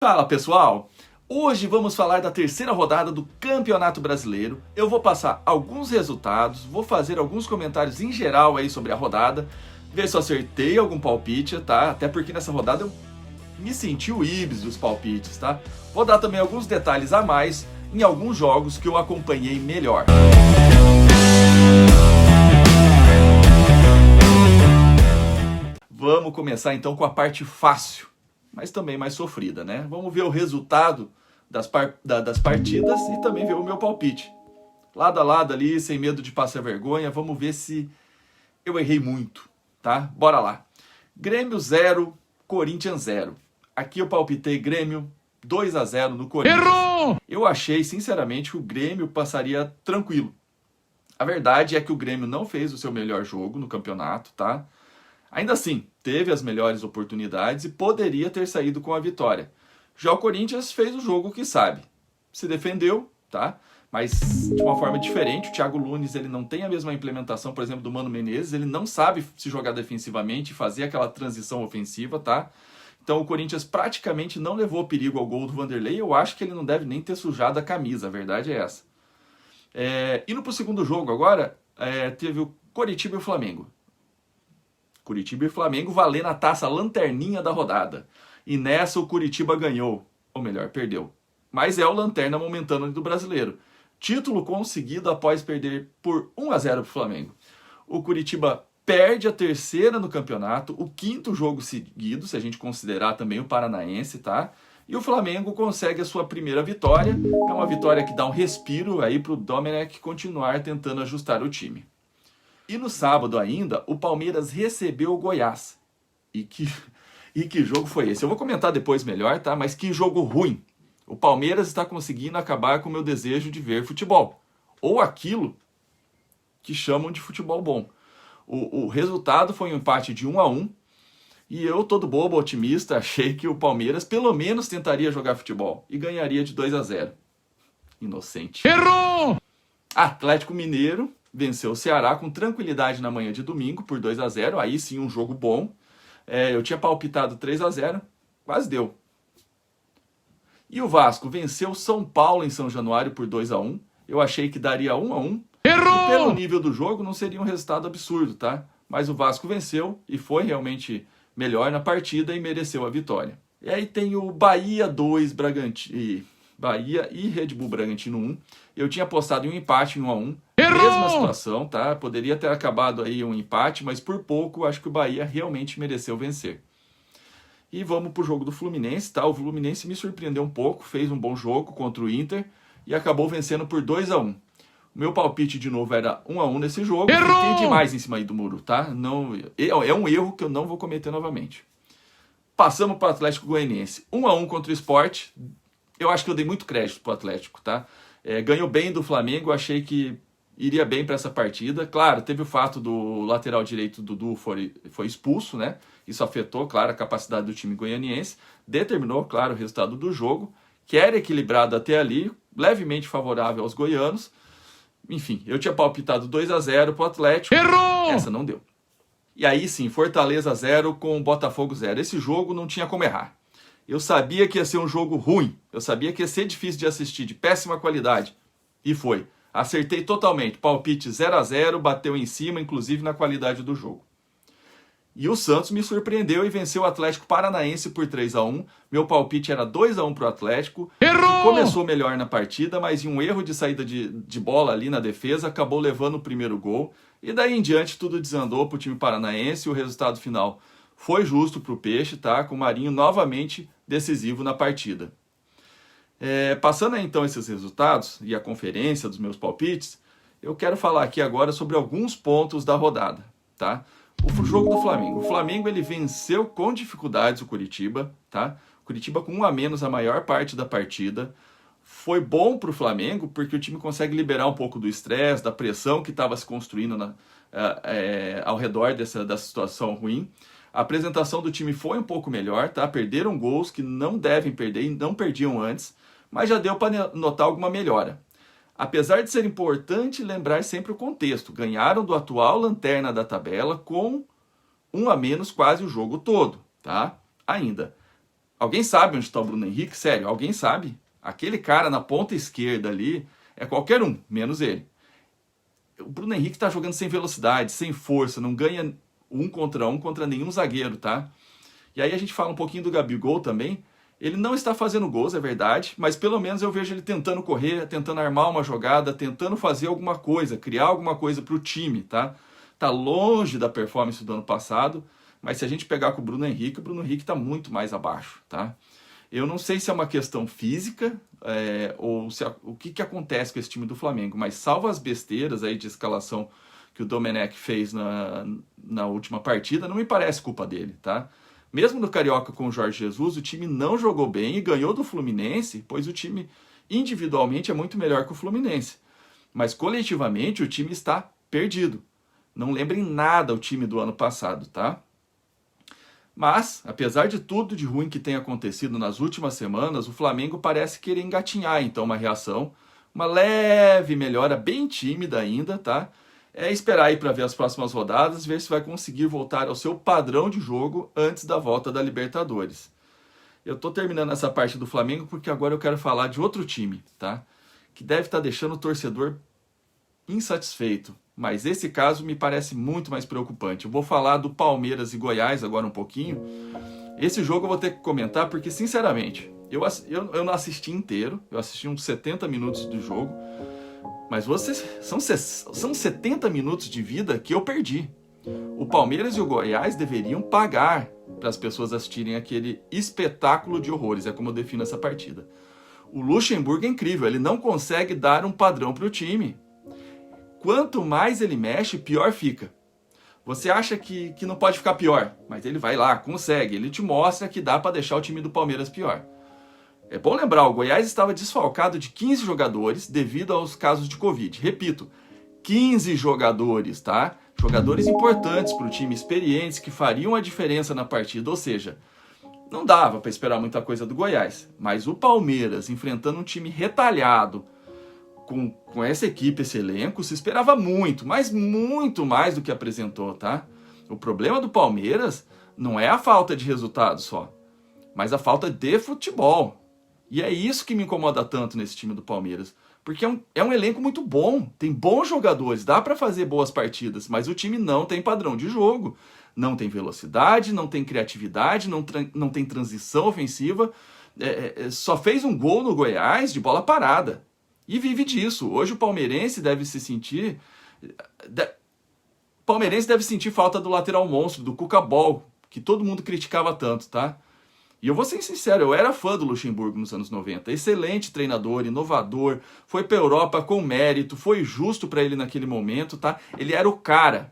Fala pessoal, hoje vamos falar da terceira rodada do Campeonato Brasileiro. Eu vou passar alguns resultados, vou fazer alguns comentários em geral aí sobre a rodada, ver se eu acertei algum palpite, tá? Até porque nessa rodada eu me senti o Ibis dos palpites, tá? Vou dar também alguns detalhes a mais em alguns jogos que eu acompanhei melhor. Vamos começar então com a parte fácil, mas também mais sofrida, né? Vamos ver o resultado das partidas e também ver o meu palpite. Lado a lado ali, sem medo de passar vergonha, vamos ver se eu errei muito, tá? Bora lá. Grêmio 0, Corinthians 0. Aqui eu palpitei Grêmio 2-0 no Corinthians. Errou! Eu achei, sinceramente, que o Grêmio passaria tranquilo. A verdade é que o Grêmio não fez o seu melhor jogo no campeonato, tá? Ainda assim, teve as melhores oportunidades e poderia ter saído com a vitória. Já o Corinthians fez o jogo que sabe. Se defendeu, tá? Mas de uma forma diferente. O Thiago Nunes, ele não tem a mesma implementação, por exemplo, do Mano Menezes. Ele não sabe se jogar defensivamente e fazer aquela transição ofensiva, tá? Então o Corinthians praticamente não levou perigo ao gol do Vanderlei. Eu acho que ele não deve nem ter sujado a camisa, a verdade é essa. Indo para o segundo jogo agora, teve o Coritiba e o Flamengo. Curitiba e Flamengo valendo a taça lanterninha da rodada. E nessa o Curitiba ganhou, ou melhor, perdeu. Mas é o lanterna momentâneo do brasileiro. Título conseguido após perder por 1-0 para o Flamengo. O Curitiba perde a terceira no campeonato, o quinto jogo seguido, se a gente considerar também o Paranaense, tá? E o Flamengo consegue a sua primeira vitória. É uma vitória que dá um respiro aí para o Domenech continuar tentando ajustar o time. E no sábado ainda, o Palmeiras recebeu o Goiás. E que jogo foi esse? Eu vou comentar depois melhor, tá? Mas que jogo ruim. O Palmeiras está conseguindo acabar com o meu desejo de ver futebol. Ou aquilo que chamam de futebol bom. O resultado foi um empate de 1-1. E eu, todo bobo, otimista, achei que o Palmeiras pelo menos tentaria jogar futebol. E ganharia de 2-0. Inocente. Errou! Atlético Mineiro venceu o Ceará com tranquilidade na manhã de domingo por 2-0, aí sim um jogo bom. Eu tinha palpitado 3-0, quase deu. E o Vasco venceu o São Paulo em São Januário por 2-1. Eu achei que daria 1-1. Errou! E pelo nível do jogo não seria um resultado absurdo, tá? Mas o Vasco venceu e foi realmente melhor na partida e mereceu a vitória. E aí tem o Bahia 2, Bahia e Red Bull Bragantino 1. Eu tinha apostado em um empate em 1-1. Mesma situação, tá? Poderia ter acabado aí um empate, mas por pouco acho que o Bahia realmente mereceu vencer. E vamos pro jogo do Fluminense, tá? O Fluminense me surpreendeu um pouco, fez um bom jogo contra o Inter e acabou vencendo por 2-1. O meu palpite de novo era 1-1 nesse jogo. Fiquei demais em cima aí do muro, tá? Não, é um erro que eu não vou cometer novamente. Passamos para o Atlético Goianiense. 1-1 contra o Sport. Eu acho que eu dei muito crédito pro Atlético, tá? Ganhou bem do Flamengo, achei que iria bem para essa partida. Claro, teve o fato do lateral direito Dudu foi expulso, né? Isso afetou, claro, a capacidade do time goianiense. Determinou, claro, o resultado do jogo, que era equilibrado até ali, levemente favorável aos goianos. Enfim, eu tinha palpitado 2-0 pro Atlético. Errou! Essa não deu. E aí sim, Fortaleza 0 com Botafogo 0. Esse jogo não tinha como errar. Eu sabia que ia ser um jogo ruim. Eu sabia que ia ser difícil de assistir, de péssima qualidade. E foi. Acertei totalmente. Palpite 0-0, bateu em cima, inclusive na qualidade do jogo. E o Santos me surpreendeu e venceu o Atlético Paranaense por 3-1. Meu palpite era 2-1 para o Atlético. Errou! Que começou melhor na partida, mas em um erro de saída de bola ali na defesa, acabou levando o primeiro gol. E daí em diante tudo desandou para o time paranaense. O resultado final foi justo para o Peixe, tá? Com o Marinho novamente decisivo na partida. Passando aí, então esses resultados e a conferência dos meus palpites, eu quero falar aqui agora sobre alguns pontos da rodada, tá? O jogo do Flamengo. O Flamengo ele venceu com dificuldades o Curitiba, tá? O Curitiba com 1 a menos a maior parte da partida. Foi bom para o Flamengo porque o time consegue liberar um pouco do estresse, da pressão que estava se construindo ao redor dessa situação ruim. A apresentação do time foi um pouco melhor, tá? Perderam gols que não devem perder e não perdiam antes, mas já deu para notar alguma melhora. Apesar de ser importante lembrar sempre o contexto, ganharam do atual lanterna da tabela com 1 a menos quase o jogo todo, tá? Ainda. Alguém sabe onde está o Bruno Henrique? Sério, alguém sabe? Aquele cara na ponta esquerda ali é qualquer um, menos ele. O Bruno Henrique está jogando sem velocidade, sem força, não ganha um contra nenhum zagueiro, tá? E aí a gente fala um pouquinho do Gabigol também. Ele não está fazendo gols, é verdade, mas pelo menos eu vejo ele tentando correr, tentando armar uma jogada, tentando fazer alguma coisa, criar alguma coisa para o time, tá? Tá longe da performance do ano passado, mas se a gente pegar com o Bruno Henrique está muito mais abaixo, tá? Eu não sei se é uma questão física ou se o que acontece com esse time do Flamengo, mas salvo as besteiras aí de escalação que o Domenech fez na última partida, não me parece culpa dele, tá? Mesmo no Carioca com o Jorge Jesus, o time não jogou bem e ganhou do Fluminense, pois o time individualmente é muito melhor que o Fluminense. Mas coletivamente o time está perdido. Não lembrem nada o time do ano passado, tá? Mas, apesar de tudo de ruim que tem acontecido nas últimas semanas, o Flamengo parece querer engatinhar, então, uma reação, uma leve melhora, bem tímida ainda, tá? É esperar aí para ver as próximas rodadas, ver se vai conseguir voltar ao seu padrão de jogo antes da volta da Libertadores. Eu tô terminando essa parte do Flamengo porque agora eu quero falar de outro time, tá? Que deve estar deixando o torcedor insatisfeito. Mas esse caso me parece muito mais preocupante. Eu vou falar do Palmeiras e Goiás agora um pouquinho. Esse jogo eu vou ter que comentar porque, sinceramente, eu não assisti inteiro. Eu assisti uns 70 minutos do jogo. Mas são 70 minutos de vida que eu perdi. O Palmeiras e o Goiás deveriam pagar para as pessoas assistirem aquele espetáculo de horrores. É como eu defino essa partida. O Luxemburgo é incrível. Ele não consegue dar um padrão para o time. Quanto mais ele mexe, pior fica. Você acha que não pode ficar pior, mas ele vai lá, consegue. Ele te mostra que dá para deixar o time do Palmeiras pior. É bom lembrar, o Goiás estava desfalcado de 15 jogadores devido aos casos de Covid. Repito, 15 jogadores, tá? Jogadores importantes para o time, experientes, que fariam a diferença na partida. Ou seja, não dava para esperar muita coisa do Goiás. Mas o Palmeiras, enfrentando um time retalhado, com essa equipe, esse elenco, se esperava muito, mas muito mais do que apresentou, tá? O problema do Palmeiras não é a falta de resultado só, mas a falta de futebol. E é isso que me incomoda tanto nesse time do Palmeiras, porque é um elenco muito bom, tem bons jogadores, dá para fazer boas partidas, mas o time não tem padrão de jogo, não tem velocidade, não tem criatividade, não tem transição ofensiva, só fez um gol no Goiás de bola parada. E vive disso. Hoje o palmeirense deve se sentir... palmeirense deve sentir falta do lateral monstro, do Cuca Ball, que todo mundo criticava tanto, tá? E eu vou ser sincero, eu era fã do Luxemburgo nos anos 90. Excelente treinador, inovador, foi pra Europa com mérito, foi justo para ele naquele momento, tá? Ele era o cara.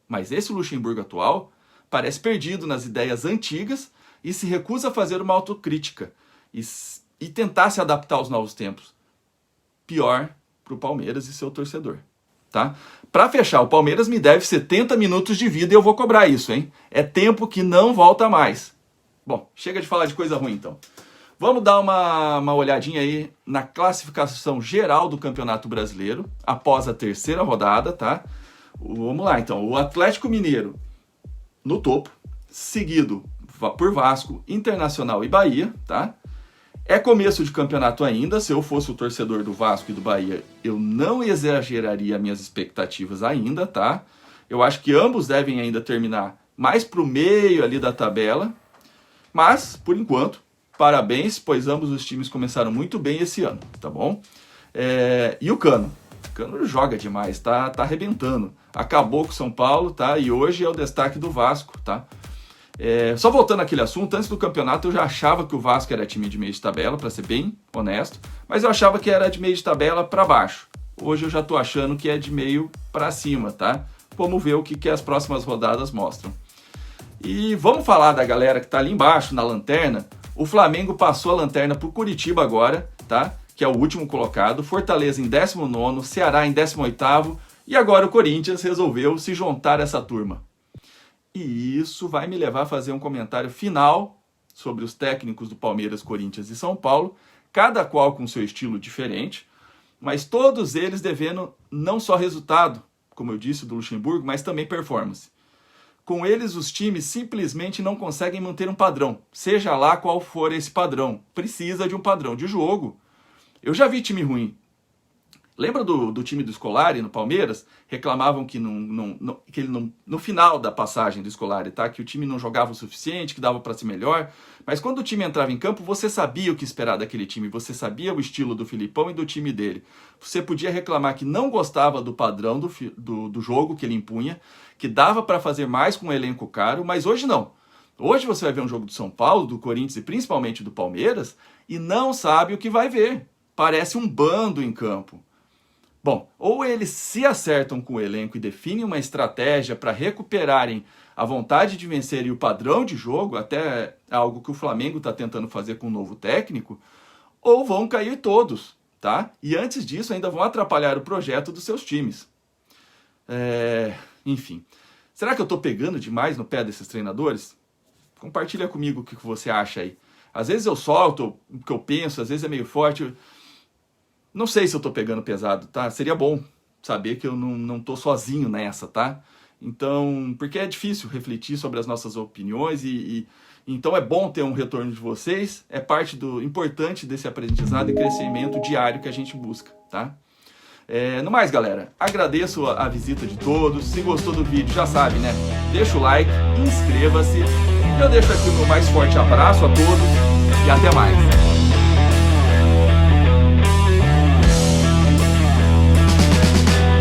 Mas esse Luxemburgo atual parece perdido nas ideias antigas e se recusa a fazer uma autocrítica e tentar se adaptar aos novos tempos. Pior para o Palmeiras e seu torcedor, tá? Para fechar, o Palmeiras me deve 70 minutos de vida e eu vou cobrar isso, hein? É tempo que não volta mais. Bom, chega de falar de coisa ruim, então. Vamos dar uma olhadinha aí na classificação geral do Campeonato Brasileiro, após a terceira rodada, tá? Vamos lá, então. O Atlético Mineiro no topo, seguido por Vasco, Internacional e Bahia, tá? É começo de campeonato ainda, se eu fosse o torcedor do Vasco e do Bahia, eu não exageraria minhas expectativas ainda, tá? Eu acho que ambos devem ainda terminar mais pro meio ali da tabela, mas, por enquanto, parabéns, pois ambos os times começaram muito bem esse ano, tá bom? E o Cano? O Cano joga demais, tá arrebentando. Acabou com o São Paulo, tá? E hoje é o destaque do Vasco, tá? Só voltando àquele assunto, antes do campeonato eu já achava que o Vasco era time de meio de tabela, para ser bem honesto, mas eu achava que era de meio de tabela para baixo. Hoje eu já tô achando que é de meio para cima, tá? Vamos ver o que as próximas rodadas mostram. E vamos falar da galera que tá ali embaixo, na lanterna. O Flamengo passou a lanterna pro Curitiba agora, tá? Que é o último colocado, Fortaleza em 19º, Ceará em 18º, e agora o Corinthians resolveu se juntar a essa turma. E isso vai me levar a fazer um comentário final sobre os técnicos do Palmeiras, Corinthians e São Paulo, cada qual com seu estilo diferente, mas todos eles devendo não só resultado, como eu disse, do Luxemburgo, mas também performance. Com eles, os times simplesmente não conseguem manter um padrão, seja lá qual for esse padrão. Precisa de um padrão de jogo. Eu já vi time ruim. Lembra do time do Scolari no Palmeiras? Reclamavam que no final da passagem do Scolari, tá? Que o time não jogava o suficiente, que dava para ser melhor. Mas quando o time entrava em campo, você sabia o que esperar daquele time. Você sabia o estilo do Filipão e do time dele. Você podia reclamar que não gostava do padrão do jogo que ele impunha, que dava para fazer mais com um elenco caro, mas hoje não. Hoje você vai ver um jogo do São Paulo, do Corinthians e principalmente do Palmeiras e não sabe o que vai ver. Parece um bando em campo. Bom, ou eles se acertam com o elenco e definem uma estratégia para recuperarem a vontade de vencer e o padrão de jogo, até algo que o Flamengo está tentando fazer com o novo técnico, ou vão cair todos, tá? E antes disso ainda vão atrapalhar o projeto dos seus times. Enfim, será que eu estou pegando demais no pé desses treinadores? Compartilha comigo o que você acha aí. Às vezes eu solto o que eu penso, às vezes é meio forte. Não sei se eu tô pegando pesado, tá? Seria bom saber que eu não tô sozinho nessa, tá? Então, porque é difícil refletir sobre as nossas opiniões então é bom ter um retorno de vocês, é parte importante desse aprendizado e crescimento diário que a gente busca, tá? No mais, galera, agradeço a visita de todos. Se gostou do vídeo, já sabe, né? Deixa o like, inscreva-se. Eu deixo aqui o meu mais forte abraço a todos e até mais.